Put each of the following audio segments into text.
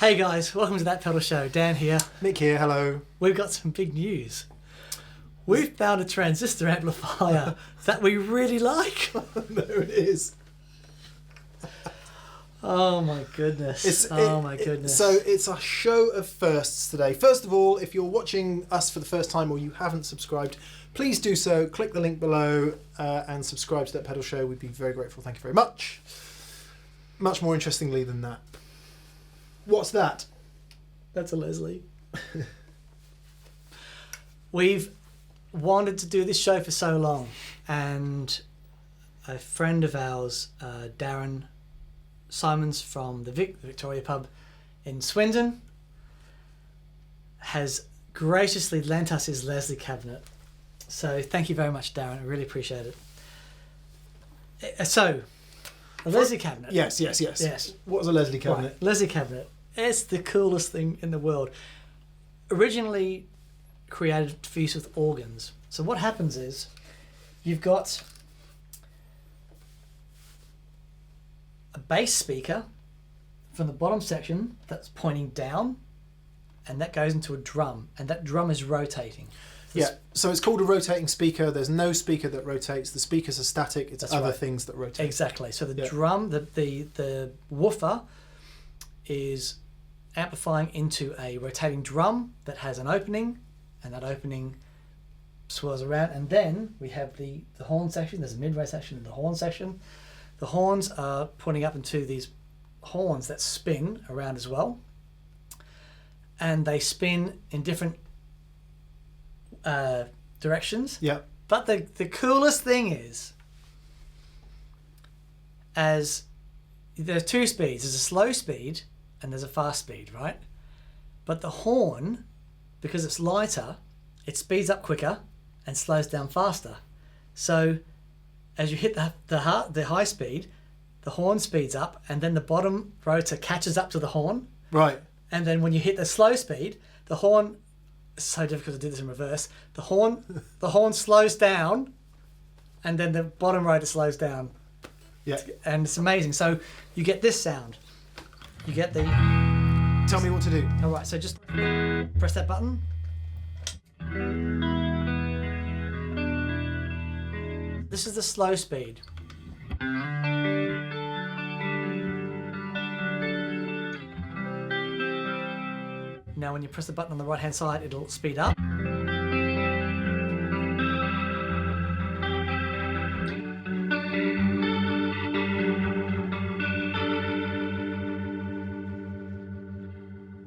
Hey guys, welcome to That Pedal Show. Dan here. Mick here, hello. We've got some big news. We've found a transistor amplifier that we really like. There it is. Oh my goodness. My goodness. So it's a show of firsts today. First of all, if you're watching us for the first time or you haven't subscribed, please do so. Click the link below and subscribe to That Pedal Show. We'd be very grateful. Thank you very much. Much more interestingly than that. What's that? That's a Leslie. We've wanted to do this show for so long, and a friend of ours, Darren Simons from the Victoria pub in Swindon, has graciously lent us his Leslie cabinet. So thank you very much, Darren. I really appreciate it. So, a Leslie cabinet. Yes. What's a Leslie cabinet? Right. Leslie cabinet. It's the coolest thing in the world. Originally created for use with organs. So what happens is you've got a bass speaker from the bottom section that's pointing down, and that goes into a drum, and that drum is rotating. So it's called a rotating speaker. There's no speaker that rotates. The speakers are static. It's That's other right. things that rotate. Exactly. So the drum, the woofer is amplifying into a rotating drum that has an opening, and that opening swirls around, and then we have the horn section. There's a mid-range section and the horn section. The horns are pointing up into these horns that spin around as well, and they spin in different directions. Yeah. But the coolest thing is, as there's two speeds. There's a slow speed and there's a fast speed, right? But the horn, because it's lighter, it speeds up quicker and slows down faster. So as you hit the high speed, the horn speeds up, and then the bottom rotor catches up to the horn. Right. And then when you hit the slow speed, the horn, it's so difficult to do this in reverse, the horn slows down, and then the bottom rotor slows down. Yeah. And it's amazing. So you get this sound. You get the... Tell me what to do. All right, so just press that button. This is the slow speed. Now when you press the button on the right hand side, it'll speed up.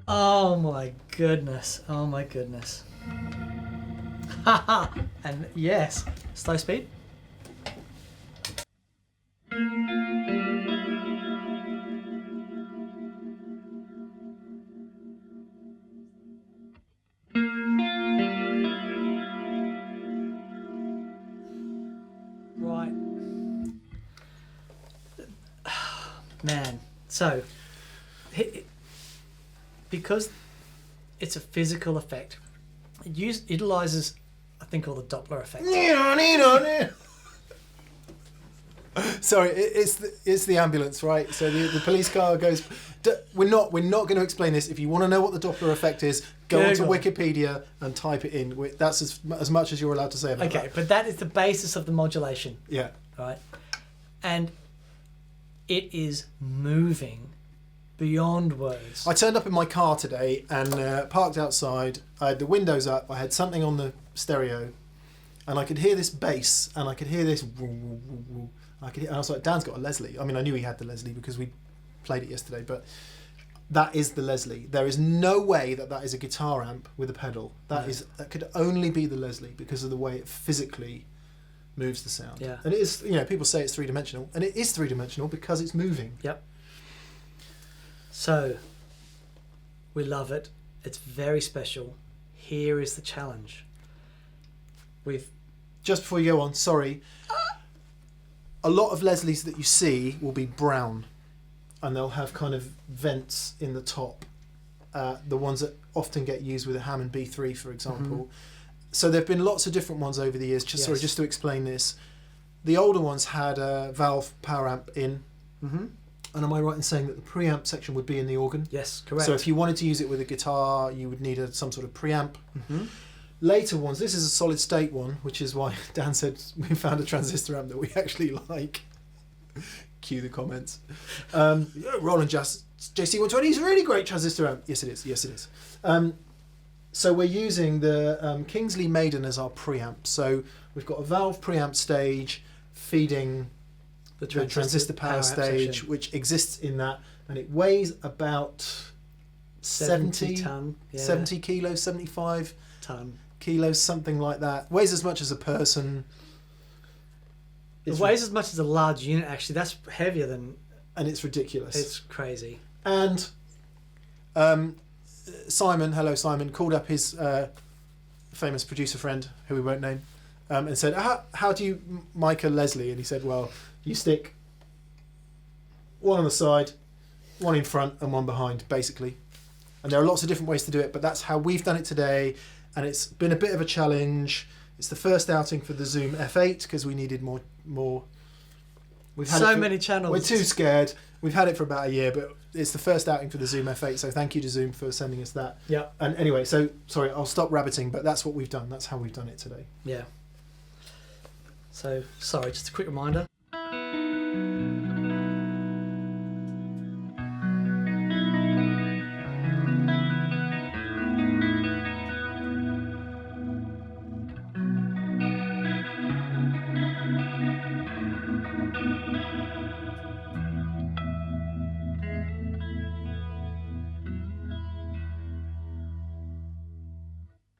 Oh my goodness. Oh my goodness. Haha. And yes, slow speed. Right. Man, so because it's a physical effect, it utilizes a thing called the Doppler effect. Sorry, it's the ambulance, right? So the police car goes. We're not going to explain this. If you want to know what the Doppler effect is, go onto Wikipedia and type it in. That's as much as you're allowed to say about that. Okay, but that is the basis of the modulation. Yeah. Right, and it is moving beyond words. I turned up in my car today and parked outside. I had the windows up. I had something on the stereo, and I could hear this bass, and I could hear this. And I was like, Dan's got a Leslie. I mean, I knew he had the Leslie because we played it yesterday, but that is the Leslie. There is no way that is a guitar amp with a pedal. That could only be the Leslie because of the way it physically moves the sound. Yeah. And it is, people say it's three-dimensional, and it is three-dimensional because it's moving. Yep. So, we love it. It's very special. Here is the challenge. Just before you go on, sorry. A lot of Leslies that you see will be brown, and they'll have kind of vents in the top. The ones that often get used with a Hammond B3, for example. Mm-hmm. So there have been lots of different ones over the years. Just to explain this. The older ones had a valve power amp in. Mm-hmm. And am I right in saying that the preamp section would be in the organ? Yes, correct. So if you wanted to use it with a guitar, you would need some sort of preamp. Mm-hmm. Later ones, this is a solid state one, which is why Dan said we found a transistor amp that we actually like. Cue the comments. Roland JC120 is a really great transistor amp. Yes, it is. Yes, it is. So we're using the Kingsley Maiden as our preamp. So we've got a valve preamp stage feeding the transistor power stage, which exists in that, and it weighs about 70 ton, yeah. 70 kilos, 75 ton kilos, something like that. Weighs as much as a person. It weighs as much as a large unit, actually. That's heavier than... And it's ridiculous. It's crazy. And Simon, hello Simon, called up his famous producer friend, who we won't name, and said, how do you mic a Leslie? And he said, well, you stick one on the side, one in front and one behind, basically. And there are lots of different ways to do it, but that's how we've done it today. And it's been a bit of a challenge. It's the first outing for the Zoom F8 because we needed more. We've had so many channels. We're too scared. We've had it for about a year, but it's the first outing for the Zoom F8, so thank you to Zoom for sending us that. Yeah. And anyway, so sorry, I'll stop rabbiting, but that's what we've done. That's how we've done it today. Yeah. So, sorry, just a quick reminder.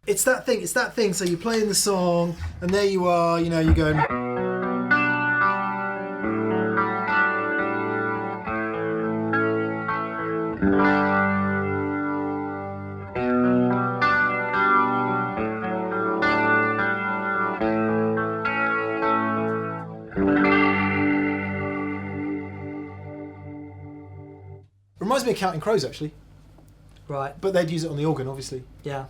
It's that thing. So you're playing the song, and there you are, you're going. Reminds me of Counting Crows, actually. Right. But they'd use it on the organ, obviously. Yeah.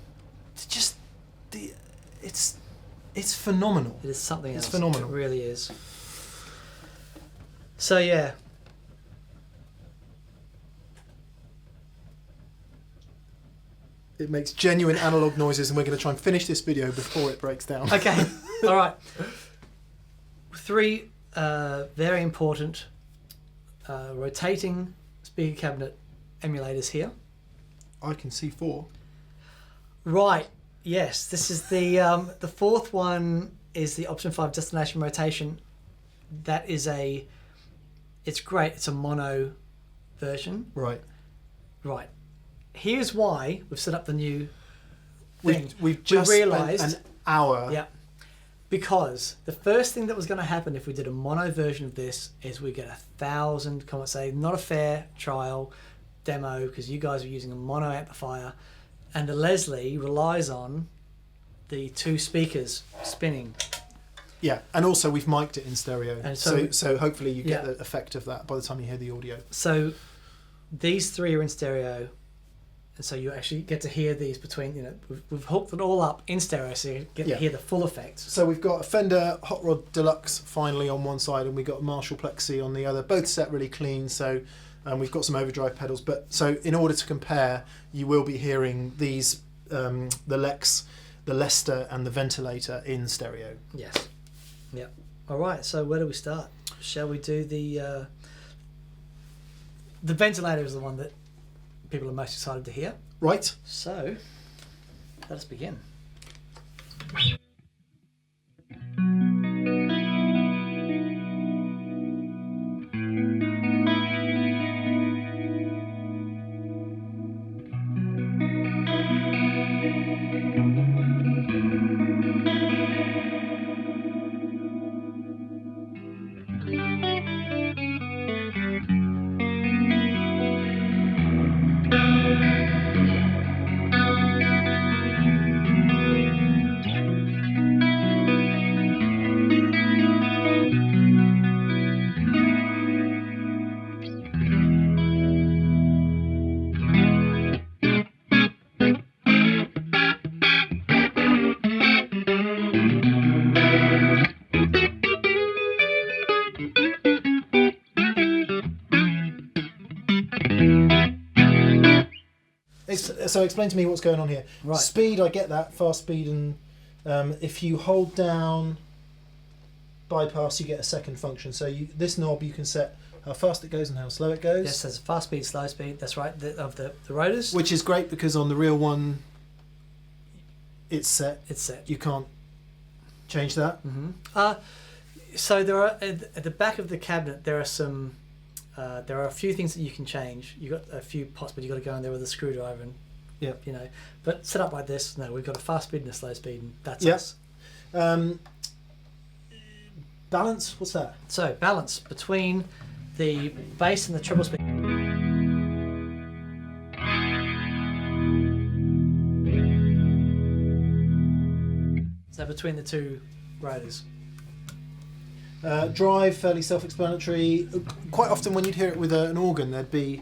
It's phenomenal. It is something else. It's phenomenal. It really is. So yeah. It makes genuine analog noises, and we're going to try and finish this video before it breaks down. Okay. All right. 3 very important rotating speaker cabinet emulators here. I can see 4. Right. Yes. This is the fourth one is the Option 5 destination rotation. That is it's great. It's a mono version. Right. Right. Here's why we've set up the new thing. We've just realised spent an hour. Yeah. Because the first thing that was going to happen if we did a mono version of this is we get 1,000 comments saying not a fair trial demo because you guys are using a mono amplifier, and the Leslie relies on the 2 speakers spinning. Yeah, and also we've mic'd it in stereo, and so hopefully you get the effect of that by the time you hear the audio. So these 3 are in stereo, and so you actually get to hear these between. We've hooked it all up in stereo, so you get to hear the full effect. So we've got a Fender Hot Rod Deluxe finally on one side, and we've got a Marshall Plexi on the other. Both set really clean, so we've got some overdrive pedals. But so in order to compare, you will be hearing these the Lex, the Lester, and the Ventilator in stereo. Yes. Yep. All right. So where do we start? Shall we do the Ventilator is the one that people are most excited to hear. Right. So let us begin. So explain to me what's going on here. Right. Speed, I get that, fast speed, and if you hold down bypass, you get a second function. So this knob, you can set how fast it goes and how slow it goes. Yes, there's fast speed, slow speed. That's right, of the rotors. Which is great because on the real one, it's set. It's set. You can't change that. So there are at the back of the cabinet. There are some. There are a few things that you can change. You got a few pots, but you got to go in there with a screwdriver and. Yep. You know, but set up like this. No, we've got a fast speed and a slow speed, and that's Yep. us. Balance. What's that? So balance between the bass and the treble speed. So between the two rotors. Drive, fairly self-explanatory. Quite often when you'd hear it with an organ, there'd be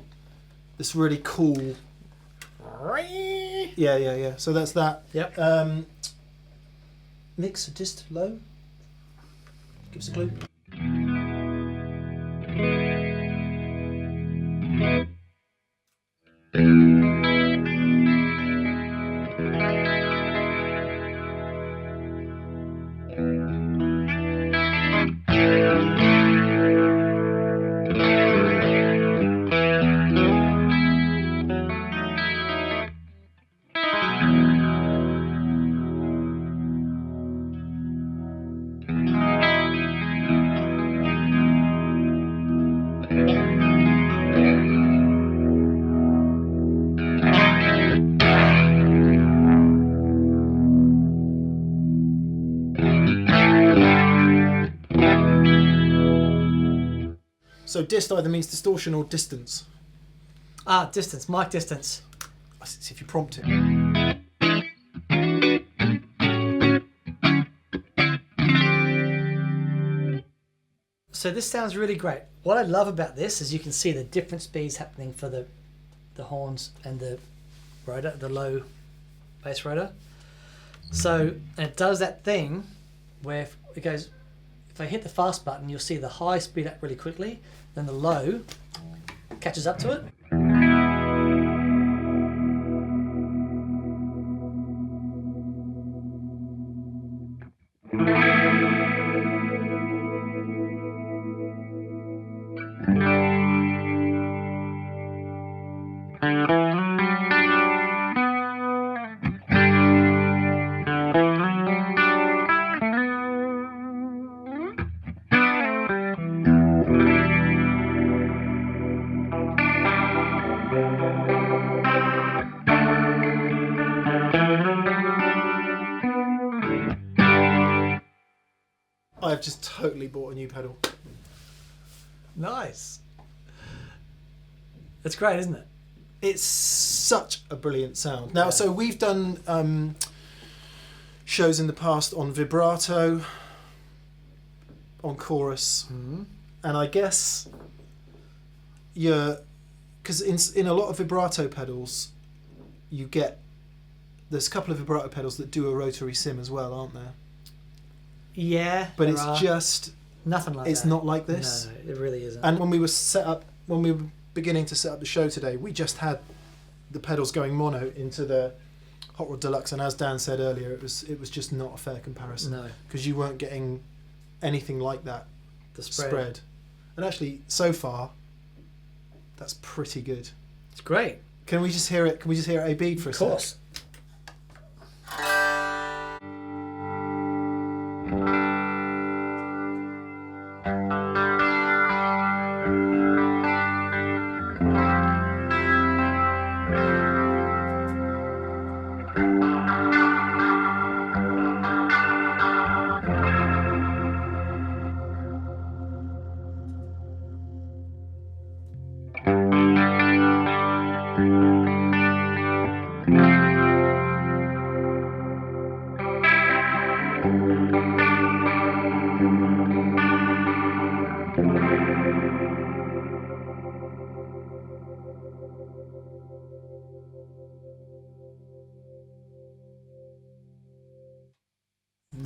this really cool... Yeah. So that's that. Yep. Mix, dist, low. Give us a clue. So dist either means distortion or distance. Distance, mic distance. Let's see if you prompt it. So this sounds really great. What I love about this is you can see the different speeds happening for the horns and the rotor, the low bass rotor. So and it does that thing where it goes, if I hit the fast button, you'll see the high speed up really quickly, then the low catches up to it. I've just totally bought a new pedal. Nice. It's great, isn't it? It's such a brilliant sound. Now, so we've done shows in the past on vibrato, on chorus, and I guess because in a lot of vibrato pedals, there's a couple of vibrato pedals that do a rotary sim as well, aren't there? Yeah, but it's just nothing like that. It's not like this. No, it really isn't. And when we were beginning to set up the show today, we just had the pedals going mono into the Hot Rod Deluxe, and as Dan said earlier, it was just not a fair comparison. No, because you weren't getting anything like that. The spread. And actually, so far, that's pretty good. It's great. Can we just hear it? Can we just hear it a beat for a sec? Of course.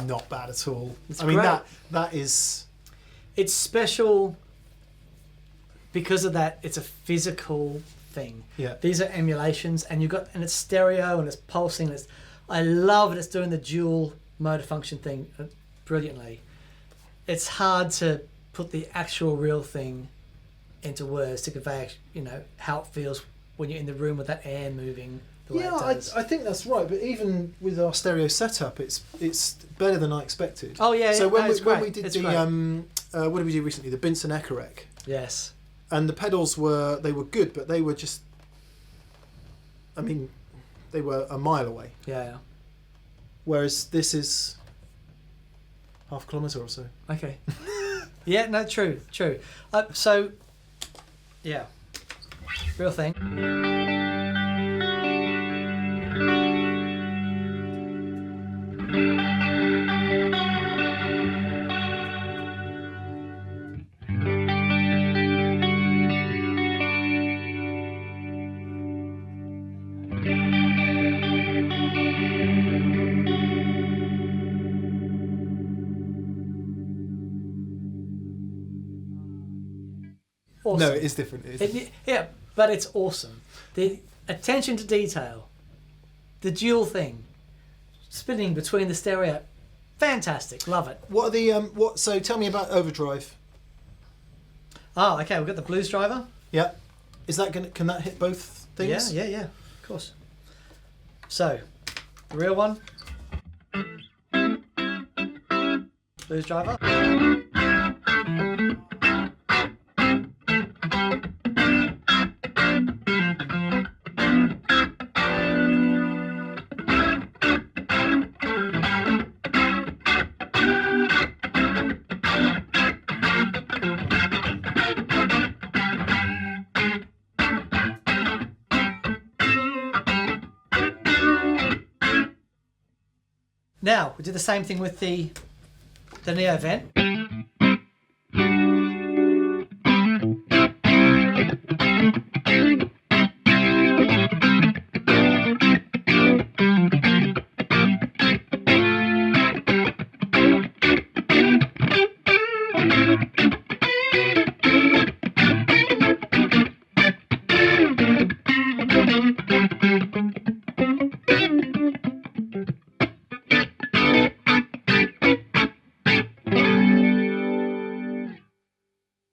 Not bad at all. It's I mean, great. that is... It's special because of that. It's a physical thing. Yeah. These are emulations, and it's stereo and it's pulsing. I love it. It's doing the dual motor function thing brilliantly. It's hard to put the actual real thing into words to convey, how it feels when you're in the room with that air moving the way it does. I think that's right. But even with our stereo setup, it's better than I expected. Oh yeah. So when we did it's the great. what did we do recently? The Binson Echo-Rec. Yes. And the pedals were good, but they were just. I mean, they were a mile away. Yeah. Whereas this is half a kilometre or so. Okay. Yeah. No. True. So. Yeah. Real thing. Awesome. No, it is different. Yeah, but it's awesome. The attention to detail, the dual thing, spinning between the stereo, fantastic. Love it. What are the So tell me about overdrive. Oh, okay. We've got the blues driver. Yeah, is that can that hit both things? Yeah. Of course. So, the real one. Blues driver. Now, we did the same thing with the Neo vent.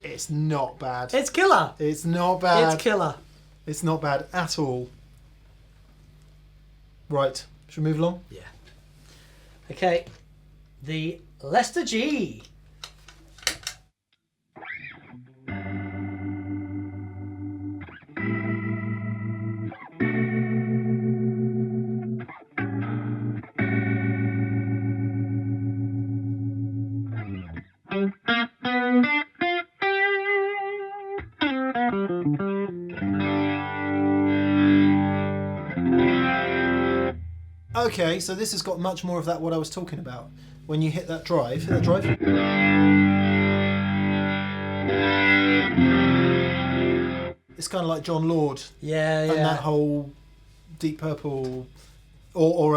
It's not bad. It's killer. It's not bad. It's killer. It's not bad at all. Right, should we move along? Yeah. Okay, the Lester G. Okay, so this has got much more of that what I was talking about. When you hit that drive, it's kind of like John Lord. Yeah. And that whole Deep Purple or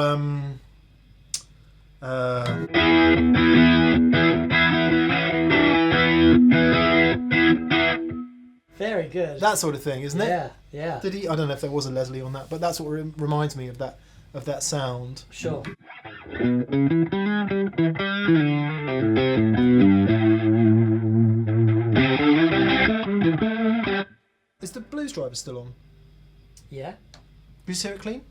very good. that sort of thing, isn't it? Yeah. Did he? I don't know if there was a Leslie on that, but that's what reminds me of that sound. Sure. Is the blues driver still on? Yeah. Can you hear it clean?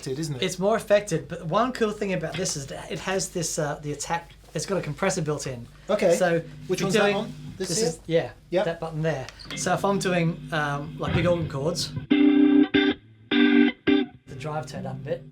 affected, isn't it? It's more affected, but one cool thing about this is that it has this the attack. It's got a compressor built in. Okay. So which if one's you're that doing, on? This is Yep. that button there. So if I'm doing like big organ chords, the drive turned up a bit.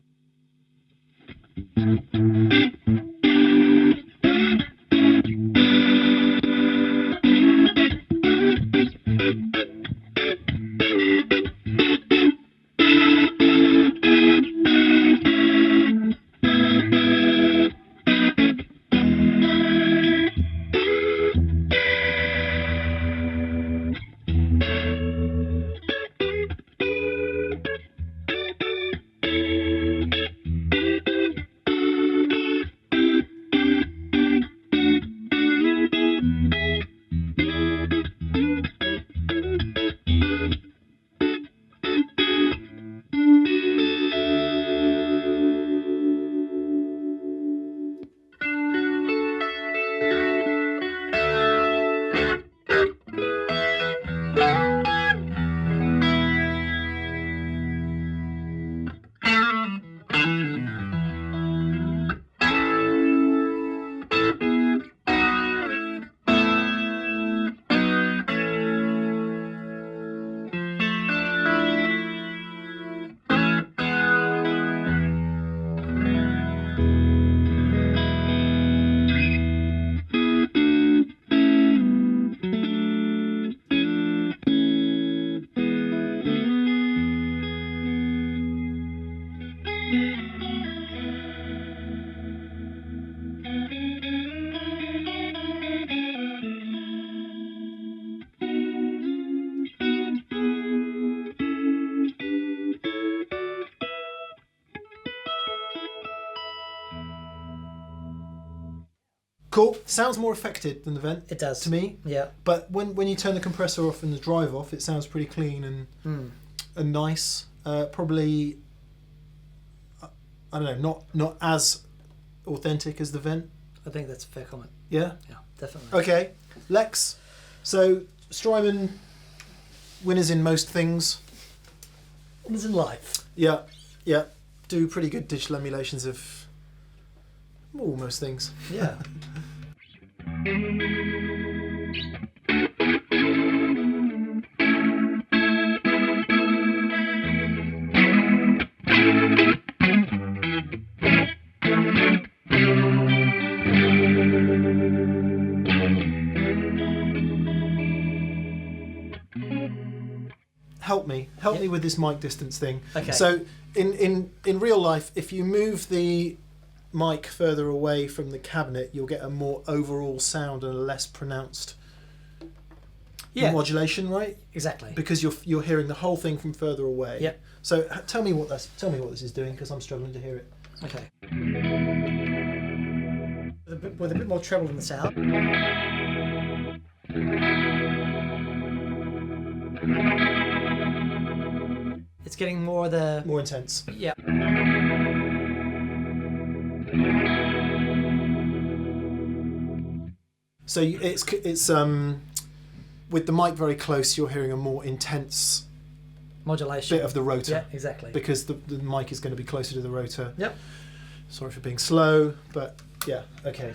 Cool. Sounds more affected than the vent. It does to me. Yeah. But when you turn the compressor off and the drive off, it sounds pretty clean and nice. Probably, I don't know, not as authentic as the vent. I think that's a fair comment. Yeah. Yeah, definitely. Okay, Lex. So Strymon, winners in most things. Winners in life. Yeah. Do pretty good digital emulations of most things. Yeah. Help me with this mic distance thing. Okay. So in real life, if you move the mic further away from the cabinet, you'll get a more overall sound and a less pronounced modulation, right? Exactly. Because you're hearing the whole thing from further away. Yep. So tell me what this is doing, because I'm struggling to hear it. Okay. With a bit more treble in the sound. It's getting more intense. Yeah. So it's with the mic very close, you're hearing a more intense modulation bit of the rotor. Yeah, exactly. Because the mic is going to be closer to the rotor. Yep. Sorry for being slow, but yeah, okay.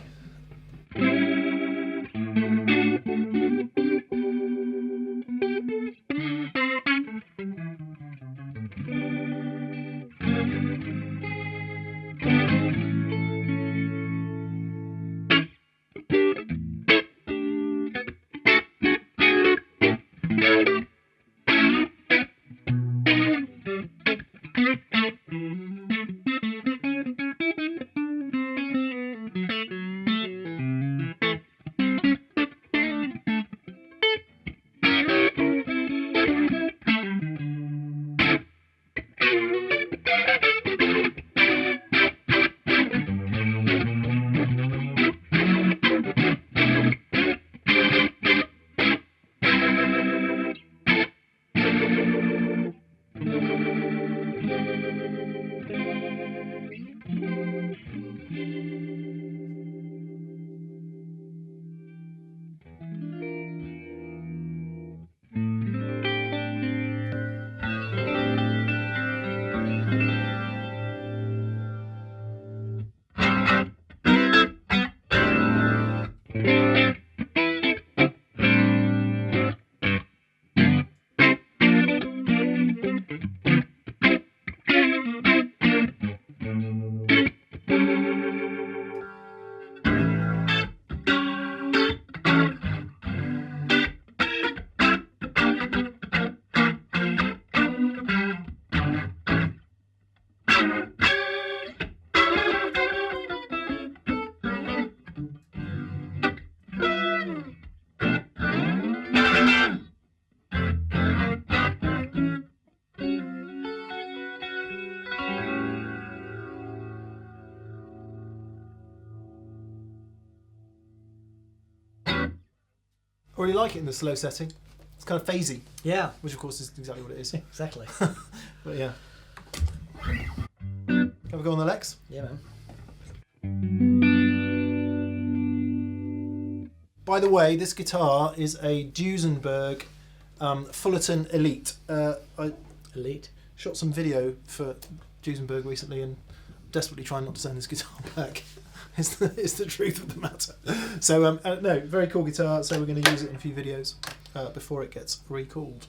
I really like it in the slow setting. It's kind of phasey, Yeah, which of course is exactly what it is. exactly. But yeah. Have a go on the Lex? Yeah, man. By the way, this guitar is a Duesenberg Fullerton Elite. I Elite. shot some video for Duesenberg recently and desperately trying not to send this guitar back. It's the truth of the matter. So, no, very cool guitar. So we're going to use it in a few videos before it gets recalled.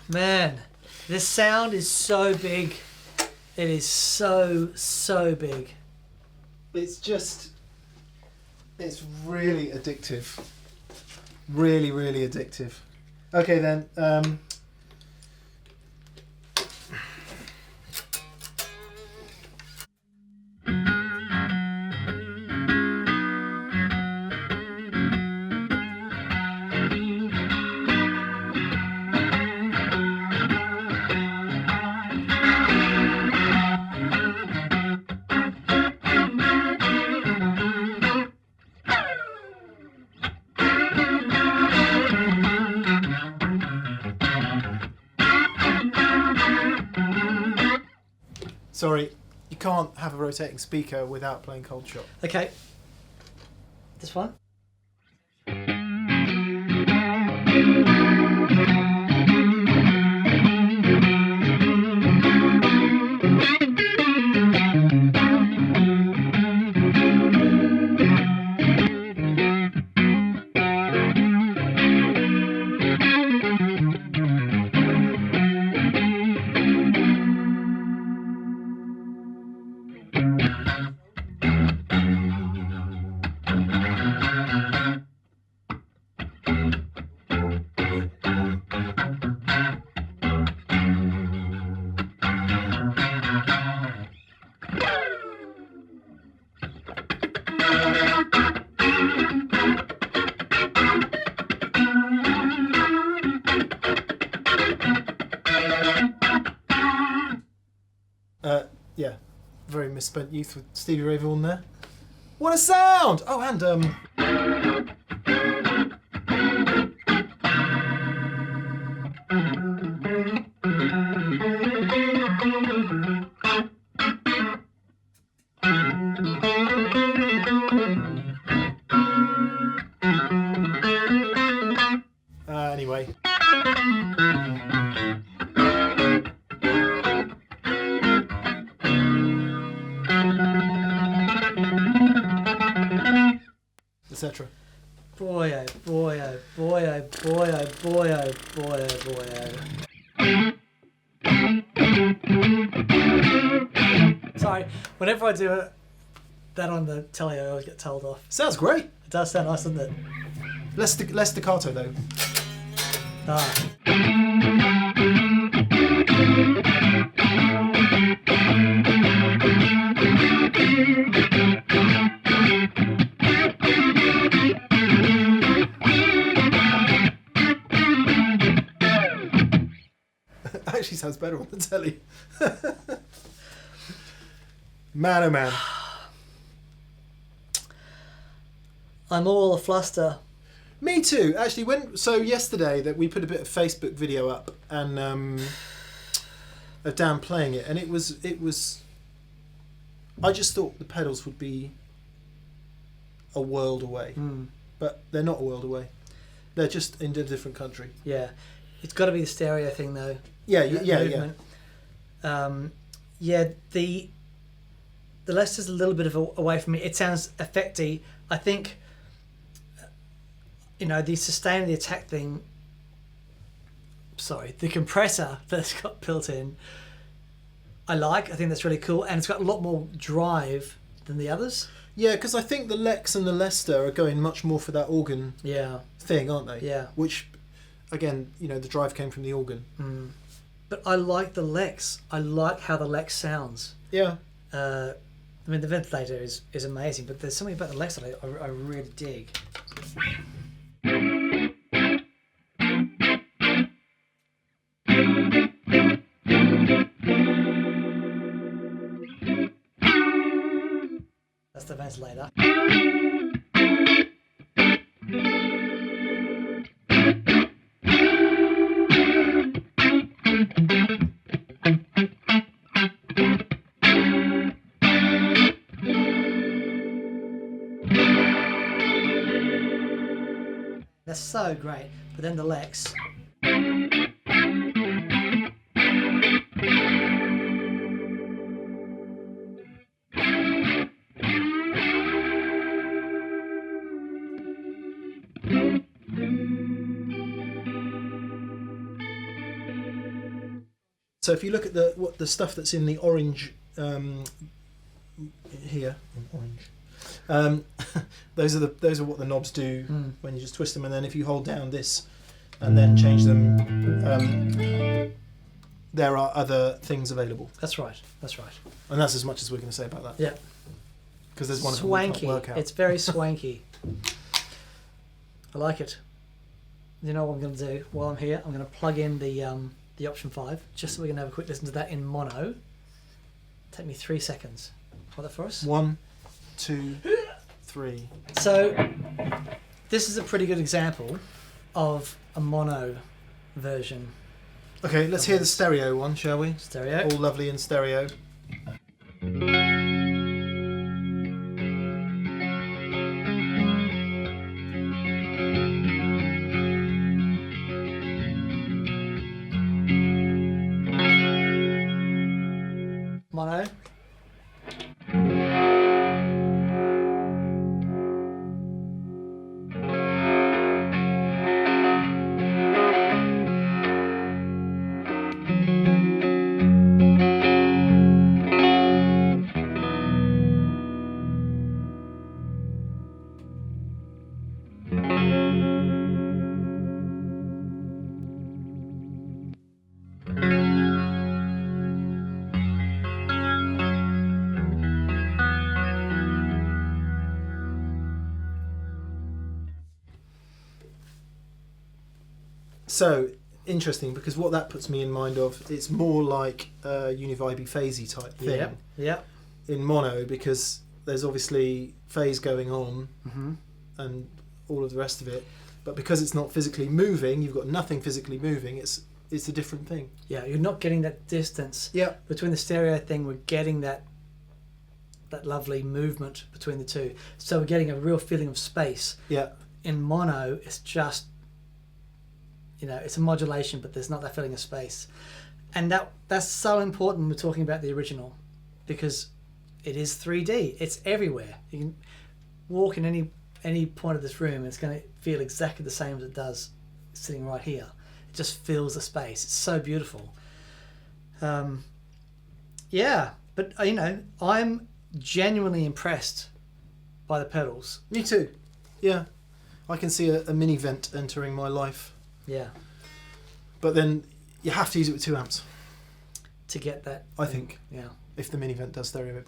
Man, this sound is so big. It is so big. It's really addictive. Really addictive. Okay then. Sorry, you can't have a rotating speaker without playing Cold Shot. Okay. This one? misspent youth with Stevie Ray Vaughan there. What a sound! Oh, and anyway. Etc. Boy, oh, boy, oh, boy, oh, boy, oh, boy, oh, boy, oh, boy, oh. Sorry, whenever I do that on the telly, I always get told off. Sounds great. It does sound nice, doesn't it? Less staccato though. Ah. Actually sounds better on the telly. Man, oh man. I'm all afluster. Me too. Actually, yesterday that we put a bit of Facebook video up and of Dan playing it, and it was. I just thought the pedals would be a world away, but they're not a world away. They're just in a different country. Yeah, it's got to be the stereo thing though. Yeah. The Lester's a little bit of away from me. It sounds effecty. I think, the sustain and the attack thing. Sorry, the compressor that's got built in. I think that's really cool, and it's got a lot more drive than the others. Yeah, because I think the Lex and the Lester are going much more for that organ thing, aren't they? Yeah. Which, again, the drive came from the organ. But I like the Lex. I like how the Lex sounds. Yeah. The ventilator is amazing, but there's something about the Lex that I really dig. That's the ventilator. That's so great. But then the Lex. So if you look at the stuff that's in the orange here, orange. Those are what the knobs do when you just twist them, and then if you hold down this and then change them, there are other things available. That's right. And that's as much as we're going to say about that. Yeah. Because there's one swanky. we can't work out. It's very swanky. I like it. You know what I'm going to do while I'm here? I'm going to plug in the option 5 just so we can have a quick listen to that in mono. Take me 3 seconds. Hold that for us. 1, 2, 3. So this is a pretty good example of a mono version. Okay, let's hear the stereo one, shall we? Stereo. All lovely in stereo. Mono. So interesting, because what that puts me in mind of, it's more like a univibey phasey type thing. Yeah. in mono because there's obviously phase going on Mm-hmm. and all of the rest of it. But because it's not physically moving, you've got nothing physically moving. It's a different thing. Yeah, you're not getting that distance Yeah. between the stereo thing. We're getting that lovely movement between the two. So we're getting a real feeling of space. Yeah. In mono, it's just, it's a modulation, but there's not that feeling of space. And that's so important when we're talking about the original, because it is 3D. It's everywhere. You can walk in any point of this room and it's going to feel exactly the same as it does sitting right here. It just fills the space. It's so beautiful. Yeah, but I'm genuinely impressed by the pedals. Me too. Yeah. I can see a mini vent entering my life. Yeah. But then you have to use it with 2 amps, To get that. I think, Yeah. if the mini vent does stereo mode.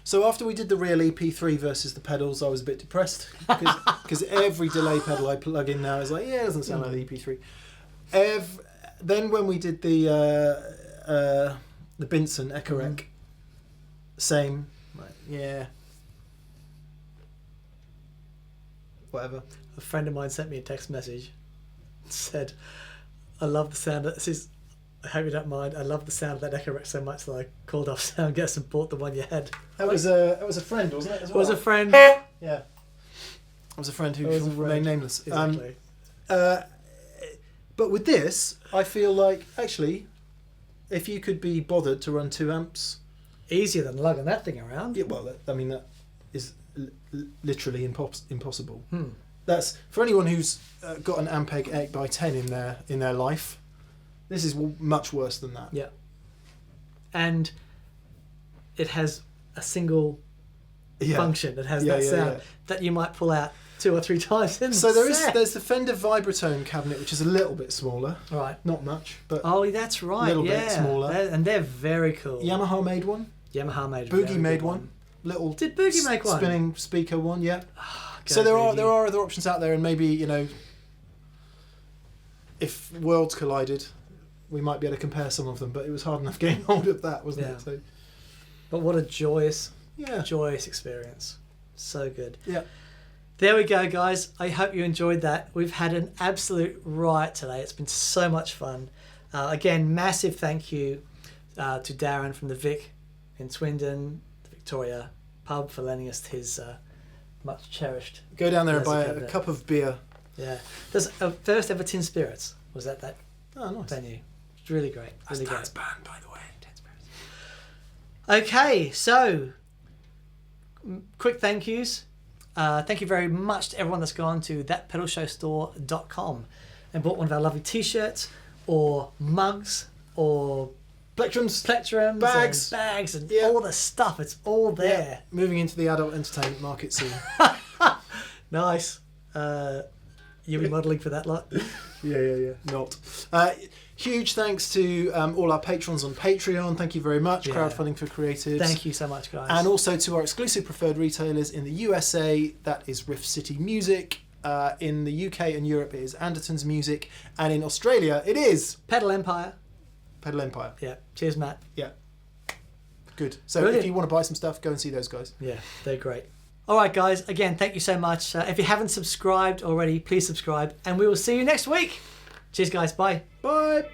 So after we did the real EP3 versus the pedals, I was a bit depressed because every delay pedal I plug in now is like, yeah, it doesn't sound like the EP3. Then when we did the Binson EHX, same, like, yeah, whatever. A friend of mine sent me a text message. Said, "I love the sound of this. I hope you don't mind. I love the sound of that EHX so much that I called off Sound Guest and bought the one you had." That was a friend, wasn't it? As It well? was a friend. Yeah. It was a friend who It was a shall remain friend. nameless. Exactly. But with this, I feel like actually, if you could be bothered to run 2 amps, Easier than lugging that thing around. yeah, well, that is literally impossible. Hmm. That's for anyone who's got an Ampeg 8x10 in their life. This is much worse than that. Yeah. And it has a single Yeah. function. It has Yeah, that yeah, sound yeah. that you might pull out 2 or 3 times in So the set. there's the Fender Vibratone cabinet, which is a little bit smaller, Right. not much, but Oh, that's right. Little bit yeah. smaller. And they're very cool. Yamaha made one, Yamaha made a Boogie very made good one, little Did Boogie make one? spinning speaker one, yeah. Go So there Boogie. are other options out there, and maybe if worlds collided, we might be able to compare some of them. But it was hard enough getting hold of that, wasn't Yeah. it? So But what a joyous yeah, experience. So good. yeah. There we go, guys. I hope you enjoyed that. We've had an absolute riot today. It's been so much fun. Again, massive thank you to Darren from the Vic in Swindon, the Victoria pub, for lending us his much cherished. Go down there and Leslie buy a cabinet. cup of beer. Yeah. There's a first ever Tin Spirits. Was that Oh, nice. venue? It's really great. Really great. Dan's band, by the way. Tin Spirits. Okay, so quick thank yous. Thank you very much to everyone that's gone to thatpedalshowstore.com and bought one of our lovely t-shirts or mugs or Plectrums, plectrums bags. and bags and Yeah. all the stuff. It's all there. Moving into the adult entertainment market soon. Nice. You'll be modelling for that lot. Yeah. Not. Huge thanks to all our patrons on Patreon. Thank you very much. Yeah. Crowdfunding for Creatives. Thank you so much, guys. And also to our exclusive preferred retailers in the USA, that is Rift City Music. In the UK and Europe, it is Anderton's Music. And in Australia, it is Pedal Empire. Pedal Empire. Yeah. Cheers, Matt. Yeah. Good. So Brilliant. if you want to buy some stuff, go and see those guys. Yeah, they're great. All right, guys. Again, thank you so much. If you haven't subscribed already, please subscribe. And we will see you next week. Cheers, guys. Bye. Bye.